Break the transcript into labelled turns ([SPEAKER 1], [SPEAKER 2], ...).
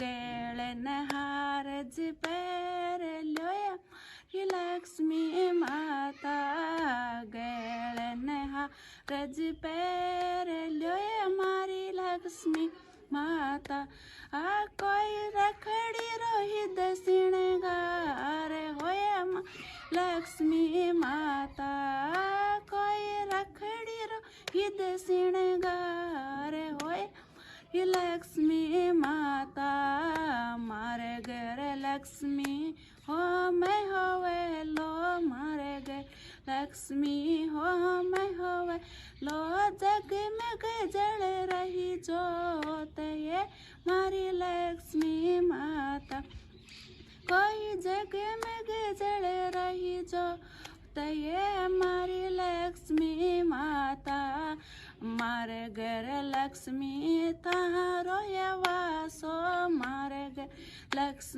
[SPEAKER 1] गेल नहारज पैर लोया लक्ष्मी माता गेल नहारज पैर लोया मारी लक्ष्मी माता आ कोई रखड़ी रोही दक्षिण गार होया लक्ष्मी माता कोई रखड़ी रोही दक्षिण गार होया लक्ष्मी माता मारे घर लक्ष्मी हो मैं होवे लो मारे घर लक्ष्मी हो मैं होवे लो जग में जल रही जोत ये मारी लक्ष्मी माता कोई जग में जल रही जोत ये मारी लक्ष्मी माता मारे घर लक्ष्मी तारो वासो मारे घर लक्ष्मी